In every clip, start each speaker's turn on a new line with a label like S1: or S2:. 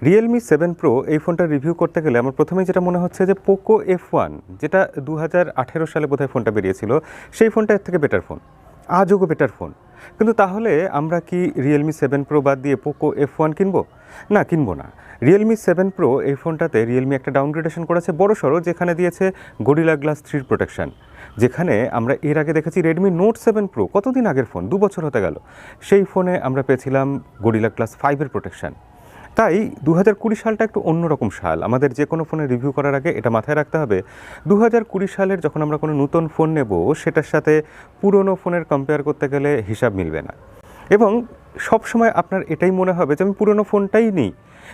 S1: Realme 7 Pro এই ফোনটা review করতে গেলে আমার প্রথমেই যেটা মনে হচ্ছে যে পোকো F1 যেটা 2018 সালে বোধহয় ফোনটা বেরিয়েছিল, সেই ফোনটা এর থেকে বেটার ফোন, আজও বেটার ফোন। কিন্তু তাহলে আমরা কি Realme 7 Pro বাদ দিয়ে পোকো F1 কিনবো? না, কিনবো না। Realme 7 Pro এই ফোনটাতে Realme একটা ডাউনগ্রেডেশন করেছে বড়সড়, যেখানে দিয়েছে গরিলা গ্লাস 3 প্রোটেকশন, যেখানে আমরা এর আগে দেখেছি Redmi Note 7 Pro, কতদিন আগের ফোন, 2 বছর হতে গেল, সেই ফোনে আমরা পেয়েছিলাম গরিলা গ্লাস 5 প্রোটেকশন। তাই 2020 সালটা একটু অন্যরকম সাল। আমাদের যে কোনো ফোনের রিভিউ করার আগে এটা মাথায় রাখতে হবে, 2020 সালের যখন আমরা কোনো নতুন ফোন নেব, সেটার সাথে পুরনো ফোনের কম্পেয়ার করতে গেলে হিসাব মিলবে না। এবং সবসময় আপনার এটাই মনে হবে যে আমি পুরনো ফোনটাই নিই,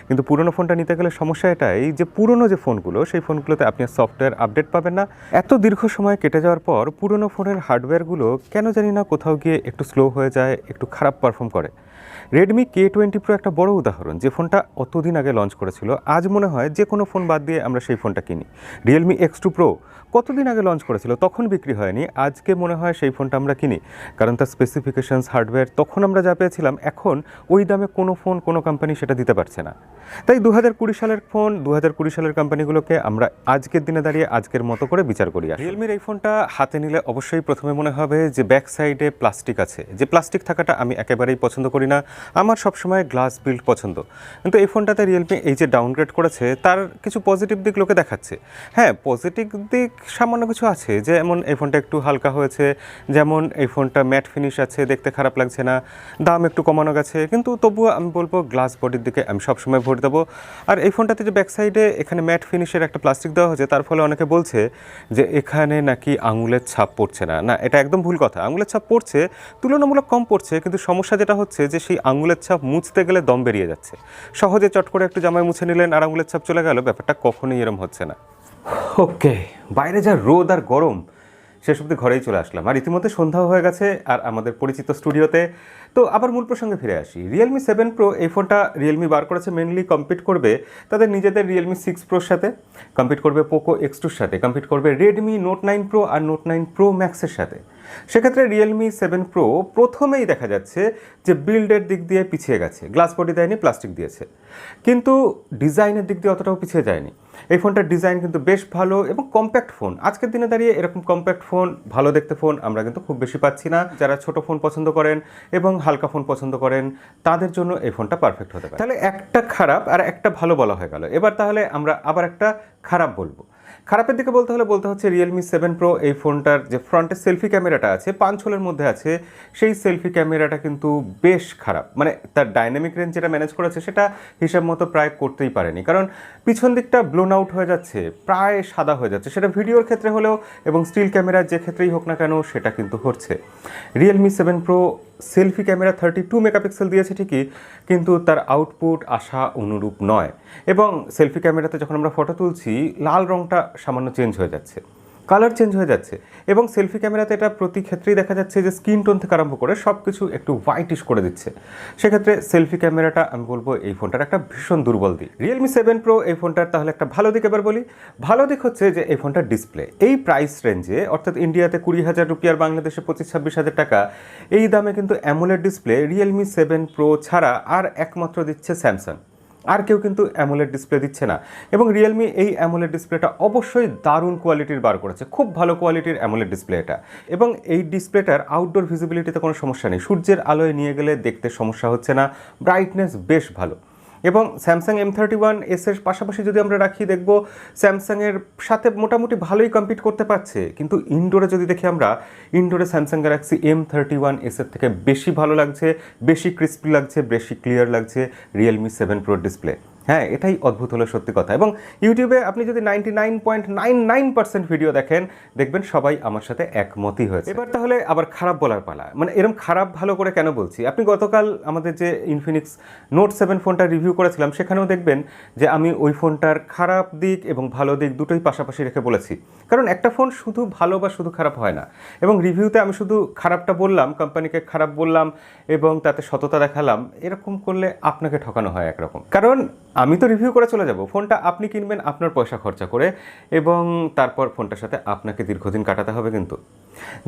S1: কিন্তু পুরনো ফোনটা নিতে গেলে সমস্যা এটাই যে পুরনো যে ফোনগুলো, সেই ফোনগুলোতে আপনি সফটওয়্যার আপডেট পাবেন না। এত দীর্ঘ সময় কেটে যাওয়ার পর পুরনো ফোনের হার্ডওয়্যারগুলো কেন জানি না কোথাও গিয়ে একটু স্লো হয়ে যায়, একটু খারাপ পারফর্ম করে। রেডমি K20 Pro একটা বড় উদাহরণ, যে ফোনটা অতদিন আগে লঞ্চ করেছিল, আজ মনে হয় যে কোনো ফোন বাদ দিয়ে আমরা সেই ফোনটা কিনি। Realme X2 Pro কতদিন আগে লঞ্চ করেছিল, তখন বিক্রি হয়নি, আজকে মনে হয় সেই ফোনটা আমরা কিনি, কারণ তার স্পেসিফিকেশনস, হার্ডওয়্যার তখন আমরা যা পেয়েছিলাম, এখন ওই দামে কোনো ফোন, কোনো কোম্পানি সেটা দিতে পারছে না। তাই 2020 সালের ফোন, 2020 সালের কোম্পানিগুলোকে আমরা আজকের দিনে দাঁড়িয়ে আজকের মতো করে বিচার করি। রিয়েলমির এই ফোনটা হাতে নিলে অবশ্যই প্রথমে মনে হবে যে ব্যাক সাইডে প্লাস্টিক আছে, যে প্লাস্টিক থাকাটা আমি একেবারেই পছন্দ করি না, আমার সবসময় গ্লাস বিল্ড পছন্দ। কিন্তু এই ফোনটাতে রিয়েলমি এই যে ডাউনগ্রেড করেছে, তার কিছু পজিটিভ দিক লোকে দেখাচ্ছে। হ্যাঁ, পজিটিভ দিক সামান্য কিছু আছে, যেমন এই ফোনটা একটু হালকা হয়েছে, যেমন এই ফোনটা ম্যাট ফিনিশ আছে, দেখতে খারাপ লাগছে না, দাম একটু কমানো গেছে, কিন্তু তবুও আমি বলবো গ্লাস বডির দিকে আমি সবসময় ভোট দেবো। আর এই ফোনটাতে যে ব্যাক সাইডে এখানে ম্যাট ফিনিশের একটা প্লাস্টিক দেওয়া হয়েছে, তার ফলে অনেকে বলছে যে এখানে নাকি আঙুলের ছাপ পড়ছে না। না, এটা একদম ভুল কথা। আঙুলের ছাপ পড়ছে, তুলনামূলক কম পড়ছে, কিন্তু সমস্যা যেটা হচ্ছে যে সেই আঙুলের ছাপ মুছতে গেলে দম বেরিয়ে যাচ্ছে। সহজে চট করে একটু জামায় মুছে নিলেন আর আঙুলের ছাপ চলে গেল, ব্যাপারটা কখনোই এরম হচ্ছে না। ওকে, বাইরে যা রোদ আর গরম, শেষ অবধি ঘরেই চলে আসলাম, আর ইতিমধ্যে সন্ধ্যাও হয়ে গেছে আর আমাদের পরিচিত স্টুডিওতে। তো আবার মূল প্রসঙ্গে ফিরে আসি। Realme 7 Pro এই ফোনটা রিয়েলমি বার করেছে মেনলি কম্পিট করবে তাদের নিজেদের Realme 6 Proর সাথে, কম্পিট করবে পোকো X2 সাথে, কম্পিট করবে Redmi Note 9 Pro আর Note 9 Pro Maxের সাথে। সেক্ষেত্রে Realme 7 Pro প্রথমেই দেখা যাচ্ছে যে বিল্ডের দিক দিয়ে পিছিয়ে গেছে, গ্লাস বডি দেয়নি, প্লাস্টিক দিয়েছে, কিন্তু ডিজাইনের দিক দিয়ে অতটাও পিছিয়ে যায়নি। এই ফোনটার ডিজাইন কিন্তু বেশ ভালো এবং কম্প্যাক্ট ফোন। আজকের দিনে দাঁড়িয়ে এরকম কম্প্যাক্ট ফোন, ভালো দেখতে ফোন আমরা কিন্তু খুব বেশি পাচ্ছি না। যারা ছোট ফোন পছন্দ করেন এবং হালকা ফোন পছন্দ করেন, তাদের জন্য এই ফোনটা পারফেক্ট হতে পারে। তাহলে একটা খারাপ আর একটা ভালো বলা হয়ে গেল। এবার তাহলে আমরা আবার একটা খারাপ বলবো। খারাপের দিকে বলতে হচ্ছে Realme 7 Pro এই ফোনটার যে ফ্রন্টের সেলফি ক্যামেরাটা আছে, 5 হোলের মধ্যে আছে, সেই সেলফি ক্যামেরাটা কিন্তু বেশ খারাপ। মানে তার ডাইনামিক রেঞ্জ যেটা ম্যানেজ করেছে, সেটা হিসাব মতো প্রায় করতেই পারেনি, কারণ পিছন দিকটা ব্লোন আউট হয়ে যাচ্ছে, প্রায় সাদা হয়ে যাচ্ছে, সেটা ভিডিওর ক্ষেত্রে হলেও এবং স্টিল ক্যামেরার যে ক্ষেত্রেই হোক না কেন, সেটা কিন্তু হচ্ছে। Realme 7 Pro selfie camera 32 megapixel দিয়েছে ঠিকই, কিন্তু তার আউটপুট আশা অনুরূপ নয়। এবং সেলফি ক্যামেরাতে যখন আমরা ফটো তুলছি, লাল রঙটা সামান্য চেঞ্জ হয়ে যাচ্ছে, কালার চেঞ্জ হয়ে যাচ্ছে, এবং সেলফি ক্যামেরাতে এটা প্রতি ক্ষেত্রেই দেখা যাচ্ছে যে স্কিন টোন থেকে আরম্ভ করে সব কিছু একটু হোয়াইটিশ করে দিচ্ছে। সেক্ষেত্রে সেলফি ক্যামেরাটা আমি বলবো এই ফোনটার একটা ভীষণ দুর্বল দিক। Realme 7 Pro এই ফোনটার তাহলে একটা ভালো দিক এবার বলি। ভালো দিক হচ্ছে যে এই ফোনটার ডিসপ্লে এই প্রাইস রেঞ্জে, অর্থাৎ ইন্ডিয়াতে 20,000 রুপি আর বাংলাদেশে 25-26 হাজার টাকা, এই দামে কিন্তু অ্যামোলেড ডিসপ্লে Realme 7 Pro ছাড়া আর একমাত্র দিচ্ছে স্যামসাং। আর কেউ কিন্তু অ্যামোলেড ডিসপ্লে দিচ্ছে না। এবং রিয়েলমি এই অ্যামোলেড ডিসপ্লেটা অবশ্যই দারুণ কোয়ালিটির বার করেছে, খুব ভালো কোয়ালিটির অ্যামোলেড ডিসপ্লে এটা। এবং এই ডিসপ্লেটার আউটডোর ভিজিবিলিটিতে কোনো সমস্যা নেই, সূর্যের আলোয় নিয়ে গেলে দেখতে সমস্যা হচ্ছে না, ব্রাইটনেস বেশ ভালো। এবং স্যামসাং M31s এর পাশাপাশি যদি আমরা রাখি, দেখব স্যামসাংয়ের সাথে মোটামুটি ভালোই কম্পিট করতে পারছে। কিন্তু ইনডোরে যদি দেখি আমরা, ইনডোরে স্যামসাং গ্যালাক্সি M31s এর থেকে বেশি ভালো লাগছে, বেশি ক্রিস্পি লাগছে, বেশি ক্লিয়ার লাগছে Realme 7 Pro ডিসপ্লে। হ্যাঁ, এটাই অদ্ভুত হলো সত্যি কথা। এবং ইউটিউবে আপনি যদি 99.99% ভিডিও দেখেন, দেখবেন সবাই আমার সাথে একমতই হয়েছে। এবার তাহলে আবার খারাপ বলার পালা। মানে এরকম খারাপ ভালো করে কেন বলছি, আপনি গতকাল আমাদের যে ইনফিনিক্স নোট 7 ফোনটা রিভিউ করেছিলাম, সেখানেও দেখবেন যে আমি ওই ফোনটার খারাপ দিক এবং ভালো দিক দুটোই পাশাপাশি রেখে বলেছি। কারণ একটা ফোন শুধু ভালো বা শুধু খারাপ হয় না। এবং রিভিউতে আমি শুধু খারাপটা বললাম, কোম্পানিকে খারাপ বললাম এবং তাতে সততা দেখালাম, এরকম করলে আপনাকে ঠকানো হয় একরকম। কারণ আমি তো রিভিউ করে চলে যাব, ফোনটা আপনি কিনবেন আপনার পয়সা খরচা করে, এবং তারপর ফোনটার সাথে আপনাকে দীর্ঘদিন কাটাতে হবে। কিন্তু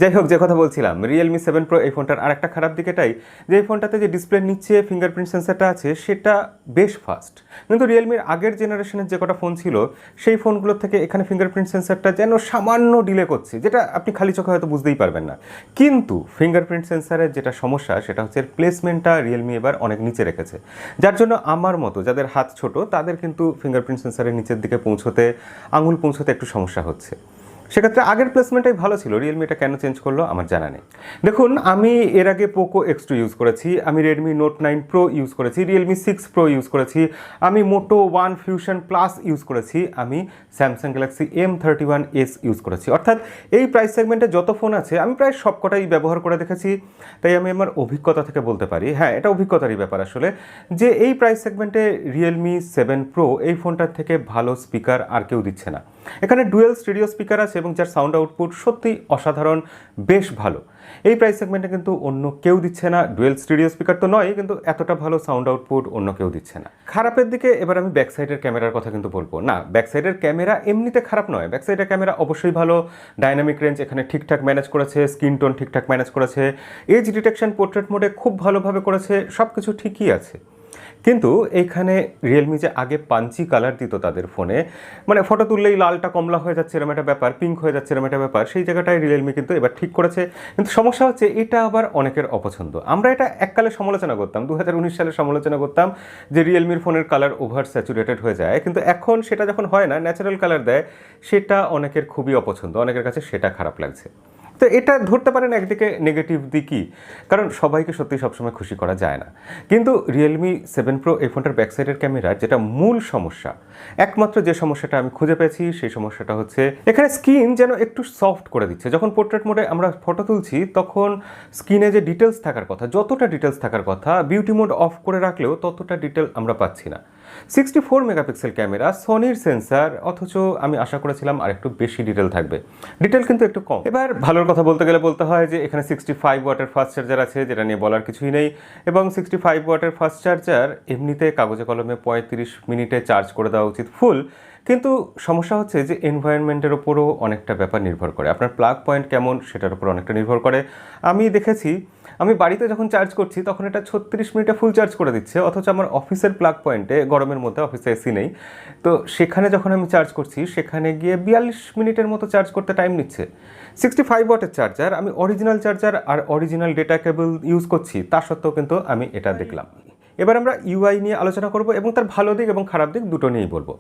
S1: যাই হোক, যে কথা বলছিলাম, রিয়েলমি 7 প্রো এই ফোনটার আরেকটা খারাপ দিক এটাই যে এই ফোনটাতে যে ডিসপ্লের নিচে ফিঙ্গারপ্রিন্ট সেন্সারটা আছে সেটা বেশ ফাস্ট, কিন্তু রিয়েলমির আগের জেনারেশনের যে কটা ফোন ছিল সেই ফোনগুলোর থেকে এখানে ফিঙ্গারপ্রিন্ট সেন্সারটা যেন সামান্য ডিলে করছে, যেটা আপনি খালি চোখে হয়তো বুঝতেই পারবেন না। কিন্তু ফিঙ্গারপ্রিন্ট সেন্সারের যেটা সমস্যা সেটা হচ্ছে প্লেসমেন্টটা রিয়েলমি এবার অনেক নিচে রেখেছে, যার জন্য আমার মতো যাদের হাত ছোট তাদের কিন্তু ফিঙ্গারপ্রিন্ট সেন্সারের নিচের দিকে পৌঁছতে, আঙুল পৌঁছতে একটু সমস্যা হচ্ছে। সেক্ষেত্রে আগের প্লেসমেন্টটাই ভালো ছিল, রিয়েলমি এটা কেন চেঞ্জ করলো আমার জানা নেই। দেখুন, আমি এর আগে পোকো X2 ইউজ করেছি, আমি রেডমি নোট 9 প্রো ইউজ করেছি, রিয়েলমি 6 প্রো ইউজ করেছি, আমি মোটো ওয়ান ফিউশন প্লাস ইউজ করেছি, আমি স্যামসাং গ্যালাক্সি M31s ইউজ করেছি। অর্থাৎ এই প্রাইস সেগমেন্টে যত ফোন আছে আমি প্রায় সবকটাই ব্যবহার করে দেখেছি, তাই আমি আমার অভিজ্ঞতা থেকে বলতে পারি, হ্যাঁ এটা অভিজ্ঞতারই ব্যাপার আসলে, যে এই প্রাইস সেগমেন্টে রিয়েলমি 7 প্রো এই ফোনটার থেকে ভালো স্পিকার আর কেউ দিচ্ছে না। এখানে ডুয়েল স্টেরিও স্পিকার আছে এবং যার সাউন্ড আউটপুট সত্যিই অসাধারণ, বেশ ভালো। এই প্রাইস সেগমেন্টে কিন্তু অন্য কেউ দিচ্ছে না, ডুয়েল স্টেরিও স্পিকার তো নয়, কিন্তু এতটা ভালো সাউন্ড আউটপুট অন্য কেউ দিচ্ছে না। খারাপের দিকে এবার আমি ব্যাক সাইডের ক্যামেরার কথা কিন্তু বলবো না, ব্যাক সাইডের ক্যামেরা এমনিতে খারাপ নয়, ব্যাক সাইডের ক্যামেরা অবশ্যই ভালো, ডাইনামিক রেঞ্জ এখানে ঠিকঠাক ম্যানেজ করেছে, স্কিন টোন ঠিকঠাক ম্যানেজ করেছে, এজ ডিটেকশন পোর্ট্রেট মোডে খুব ভালোভাবে করেছে, সব কিছু ঠিকই আছে। কিন্তু এইখানে রিয়েলমি যে আগে পাঞ্চি কালার দিত তাদের ফোনে, মানে ফটো তুললেই লালটা কমলা হয়ে যাচ্ছে এরকম একটা ব্যাপার, পিঙ্ক হয়ে যাচ্ছে এরকম একটা ব্যাপার, সেই জায়গাটায় রিয়েলমি কিন্তু এবার ঠিক করেছে। কিন্তু সমস্যা হচ্ছে এটা আবার অনেকের অপছন্দ। আমরা এটা এককালে সমালোচনা করতাম, 2019 সালে সমালোচনা করতাম যে রিয়েলমির ফোনের কালার ওভার স্যাচুরেটেড হয়ে যায়, কিন্তু এখন সেটা যখন হয় না, ন্যাচারাল কালার দেয়, সেটা অনেকের খুবই অপছন্দ, অনেকের কাছে সেটা খারাপ লাগছে। তো এটা ধরতে পারেন একদিকে নেগেটিভ দিকই, কারণ সবাইকে সত্যি সবসময় খুশি করা যায় না। কিন্তু রিয়েলমি 7 প্রো এই ফোনটার ব্যাকসাইডের ক্যামেরার যেটা মূল সমস্যা, একমাত্র যে সমস্যাটা আমি খুঁজে পেয়েছি সেই সমস্যাটা হচ্ছে এখানে স্ক্রিন যেন একটু সফট করে দিচ্ছে। যখন পোর্ট্রেট মোডে আমরা ফটো তুলছি তখন স্ক্রিনে যে ডিটেলস থাকার কথা, যতটা ডিটেলস থাকার কথা, বিউটি মোড অফ করে রাখলেও ততটা ডিটেল আমরা পাচ্ছি না। 64 মেগাপিক্সেল ক্যামেরা, সোনির সেন্সার, অথচ আমি আশা করেছিলাম আর একটু বেশি ডিটেল থাকবে, ডিটেল কিন্তু একটু কম। এবার ভালোর কথা বলতে গেলে বলতে হয় যে এখানে 65 ওয়াটের ফাস্ট চার্জার আছে, যেটা নিয়ে বলার কিছুই নেই, এবং 65 ওয়াটের ফাস্ট চার্জার এমনিতে কাগজে কলমে 35 মিনিটে চার্জ করে দেওয়া উচিত ফুল। কিন্তু সমস্যা হচ্ছে যে এনভায়রনমেন্টের ওপরও অনেকটা ব্যাপার নির্ভর করে, আপনার প্লাগ পয়েন্ট কেমন সেটার উপর অনেকটা নির্ভর করে। আমি দেখেছি আমি বাড়িতে যখন চার্জ করছি তখন এটা 36 মিনিটে ফুল চার্জ করে দিচ্ছে, অথচ আমার অফিসের প্লাগ পয়েন্টে, গরমের মধ্যে অফিসে এসি নেই, তো সেখানে যখন আমি চার্জ করছি সেখানে গিয়ে 42 মিনিটের মতো চার্জ করতে টাইম নিচ্ছে। 65 ওয়াটের চার্জার, আমি অরিজিনাল চার্জার আর অরিজিনাল ডেটা কেবল ইউজ করছি, তা সত্ত্বেও কিন্তু আমি এটা দেখলাম। এবার আমরা ইউআই নিয়ে আলোচনা করব এবং তার ভালো দিক এবং খারাপ দিক দুটো নিয়েই বলবো।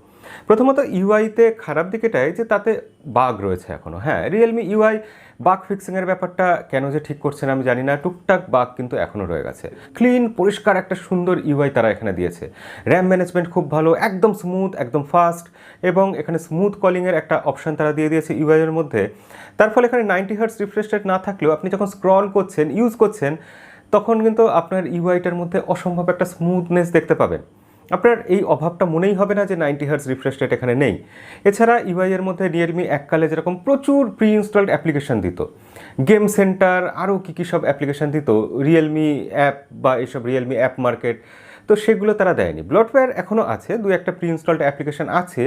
S1: প্রথমত ইউআইতে খারাপ দিক এটাই যে তাতে বাগ রয়েছে এখনও। হ্যাঁ, রিয়েলমি ইউআই বাগ ফিক্সিংয়ের ব্যাপারটা কেন যে ঠিক করছে না আমি জানি না, টুকটাক বাগ কিন্তু এখনও রয়ে গেছে। ক্লিন পরিষ্কার একটা সুন্দর ইউআই তারা এখানে দিয়েছে, র্যাম ম্যানেজমেন্ট খুব ভালো, একদম স্মুথ, একদম ফাস্ট, এবং এখানে স্মুথ কলিংয়ের একটা অপশান তারা দিয়ে দিয়েছে ইউআইয়ের মধ্যে। তার ফলে এখানে 90 হার্টজ রিফ্রেশ রেট না থাকলেও আপনি যখন স্ক্রল করছেন, ইউজ করছেন, তখন কিন্তু আপনার ইউআইটার মধ্যে অসম্ভব একটা স্মুথনেস দেখতে পাবেন। আপনার এই অভাবটা মনেই হবে না যে 90 হার্টজ রিফ্রেশ রেট এখানে নেই। এছাড়া ইউআইয়ের মধ্যে রিয়েলমি এককালে যেরকম প্রচুর প্রি ইনস্টলড অ্যাপ্লিকেশান দিত, গেম সেন্টার, আরও কী কী সব অ্যাপ্লিকেশান দিত, রিয়েলমি অ্যাপ বা এইসব রিয়েলমি অ্যাপ মার্কেট, তো সেগুলো তারা দেয়নি। ব্লটওয়্যার এখনও আছে, দু একটা প্রি ইনস্টলড অ্যাপ্লিকেশান আছে,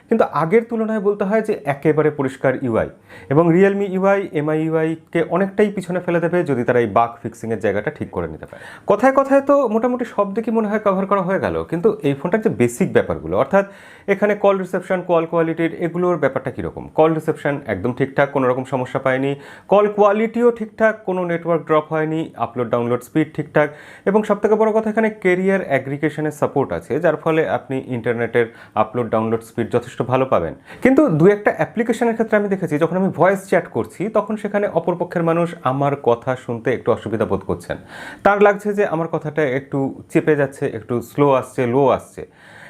S1: কিন্তু আগের তুলনায় বলতে হয় যে একেবারে পরিষ্কার ইউআই, এবং রিয়েলমি ইউআই এমআই ইউআইকে অনেকটাই পিছনে ফেলে দেবে যদি তারা এই বাগ ফিক্সিংয়ের জায়গাটা ঠিক করে নিতে পারে। কথায় কথায় তো মোটামুটি সব দিকই মনে হয় কভার করা হয়ে গেল, কিন্তু এই ফোনটার যে বেসিক ব্যাপারগুলো, অর্থাৎ এখানে কল রিসেপশন, কল কোয়ালিটির, এগুলোর ব্যাপারটা কীরকম? কল রিসেপশন একদম ঠিকঠাক, কোনো রকম সমস্যা পায়নি, কল কোয়ালিটিও ঠিকঠাক, কোনো নেটওয়ার্ক ড্রপ হয়নি, আপলোড ডাউনলোড স্পিড ঠিকঠাক, এবং সবথেকে বড় কথা এখানে ক্যারিয়ার অ্যাগ্রিগেশনের সাপোর্ট আছে, যার ফলে আপনি ইন্টারনেটের আপলোড ডাউনলোড স্পিড যথেষ্ট ভালো পাবেন। কিন্তু দু একটা অ্যাপ্লিকেশনের ক্ষেত্রে আমি দেখেছি যখন আমি ভয়েস চ্যাট করছি তখন সেখানে অপরপক্ষের মানুষ আমার কথা শুনতে একটু অসুবিধা বোধ করছেন, তার লাগছে যে আমার কথাটা একটু চেপে যাচ্ছে, একটু স্লো আসছে, লো আসছে।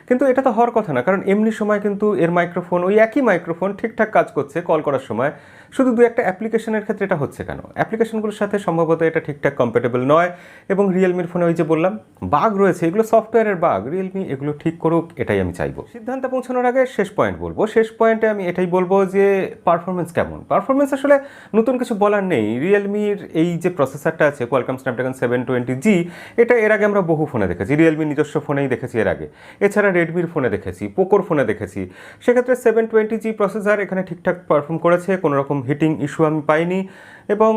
S1: কিন্তু এটা তো হওয়ার কথা না, কারণ এমনি সময় কিন্তু এর মাইক্রোফোন, ওই একই মাইক্রোফোন ঠিকঠাক কাজ করছে কল করার সময়, শুধু দু একটা অ্যাপ্লিকেশনের ক্ষেত্রে এটা হচ্ছে কেন? অ্যাপ্লিকেশনগুলোর সাথে সম্ভবত এটা ঠিকঠাক কম্প্যাটেবল নয়, এবং রিয়েলমির ফোনে ওই যে বললাম বাগ রয়েছে, এগুলো সফটওয়্যারের বাগ, রিয়েলমি এগুলো ঠিক করুক, এটাই আমি চাইবো। সিদ্ধান্তে পৌঁছানোর আগে শেষ পয়েন্ট বলবো, শেষ পয়েন্টে আমি এটাই বলবো যে পারফরমেন্স কেমন? পারফরমেন্স আসলে নতুন কিছু বলার নেই। রিয়েলমির এই যে প্রসেসরটা আছে কোয়ালকম স্ন্যাপড্রাগন 720G, এটা এর আগে আমরা বহু ফোনে দেখেছি, রিয়েলমির নিজস্ব ফোনেই দেখেছি এর আগে, এছাড়া রেডমির ফোনে দেখেছি, পোকোর ফোনে দেখেছি। সেক্ষেত্রে 720G প্রসেসর এখানে ঠিকঠাক পারফর্ম করেছে, কোনো রকম রকম হিটিং ইস্যু আমি পাইনি এবং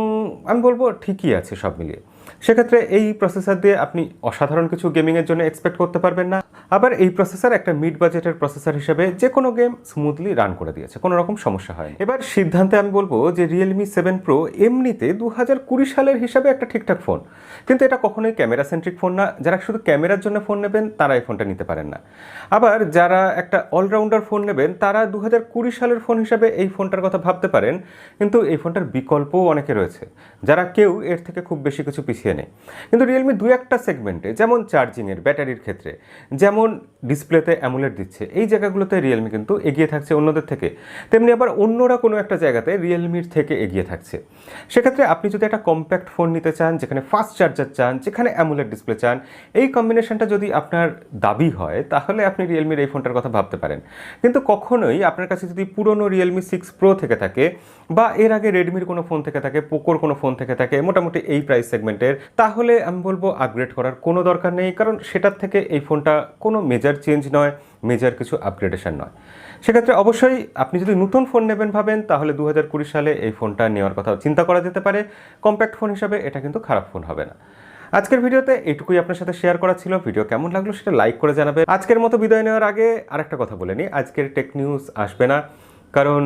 S1: আমি বলবো ঠিকই আছে সব মিলিয়ে। সেক্ষেত্রে এই প্রসেসর দিয়ে আপনি অসাধারণ কিছু গেমিংয়ের জন্য এক্সপেক্ট করতে পারবেন না। আবার এই প্রসেসর একটা মিড বাজেটের প্রসেসর হিসেবে যে কোনো গেম স্মুথলি রান করে দিয়েছে, কোনো রকম সমস্যা হয়নি। এবার সিদ্ধান্তে আমি বলবো যে রিয়েলমি 7 প্রো এমনিতে 2020 সালের হিসাবে একটা ঠিকঠাক ফোন, কিন্তু এটা কখনোই ক্যামেরা সেন্ট্রিক ফোন না। যারা শুধু ক্যামেরার জন্য ফোন নেবেন তারা এই ফোনটা নিতে পারেন না। আবার যারা একটা অলরাউন্ডার ফোন নেবেন তারা 2020 সালের ফোন হিসাবে এই ফোনটার কথা ভাবতে পারেন, কিন্তু এই ফোনটার বিকল্পও অনেকে রয়েছে যারা কেউ এর থেকে খুব বেশি কিছু পিছিয়ে নেই। কিন্তু রিয়েলমি দু একটা সেগমেন্টে, যেমন চার্জিংয়ের, ব্যাটারির ক্ষেত্রে, যেমন ডিসপ্লেতে অ্যামোলেড দিচ্ছে, এই জায়গাগুলোতে রিয়েলমি কিন্তু এগিয়ে থাকছে অন্যদের থেকে, তেমনি আবার অন্যরা কোনো একটা জায়গাতে রিয়েলমির থেকে এগিয়ে থাকছে। সেক্ষেত্রে আপনি যদি একটা কম্প্যাক্ট ফোন নিতে চান, যেখানে ফাস্ট চার্জার চান, যেখানে অ্যামোলেড ডিসপ্লে চান, এই কম্বিনেশনটা যদি আপনার দাবি হয় তাহলে আপনি রিয়েলমির এই ফোনটার কথা ভাবতে পারেন। কিন্তু কখনোই আপনার কাছে যদি পুরনো রিয়েলমি 6 প্রো থেকে থাকে বা এর আগে রেডমির কোনো ফোন থেকে থাকে, পোকোর কোনো ফোন থেকে থাকে মোটামুটি এই প্রাইস সেগমেন্টের, তাহলে আমি বলবো আপগ্রেড করার কোনো দরকার নেই, কারণ সেটার থেকে এই ফোনটা কোনো মেজর চেঞ্জ নয়, মেজর কিছু আপগ্রেডেশন নয়। সেক্ষেত্রে অবশ্যই আপনি যদি নতুন ফোন নেবেন ভাবেন তাহলে 2020 সালে এই ফোনটা নেওয়ার কথা চিন্তা করা যেতে পারে। কম্প্যাক্ট ফোন হিসাবে এটা কিন্তু খারাপ ফোন হবে না। আজকের ভিডিওতে এইটুকুই আপনার সাথে শেয়ার করা ছিল। ভিডিও কেমন লাগলো সেটা লাইক করে জানাবে। আজকের মতো বিদায় নেওয়ার আগে আরেকটা কথা বলে নিই, আজকের টেক নিউজ আসবে না, কারণ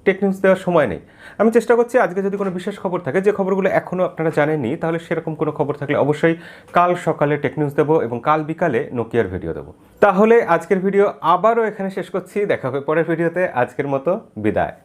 S1: টেক নিউজ দেওয়ার সময় নেই। আমি চেষ্টা করছি আজকে যদি কোনো বিশেষ খবর থাকে, যে খবরগুলো এখনও আপনারা জানেননি, তাহলে সেরকম কোনো খবর থাকলে অবশ্যই কাল সকালে টেক নিউজ দেবো এবং কাল বিকালে নোকিয়ার ভিডিও দেবো। তাহলে আজকের ভিডিও আবারও এখানে শেষ করছি, দেখা হবে পরের ভিডিওতে। আজকের মতো বিদায়।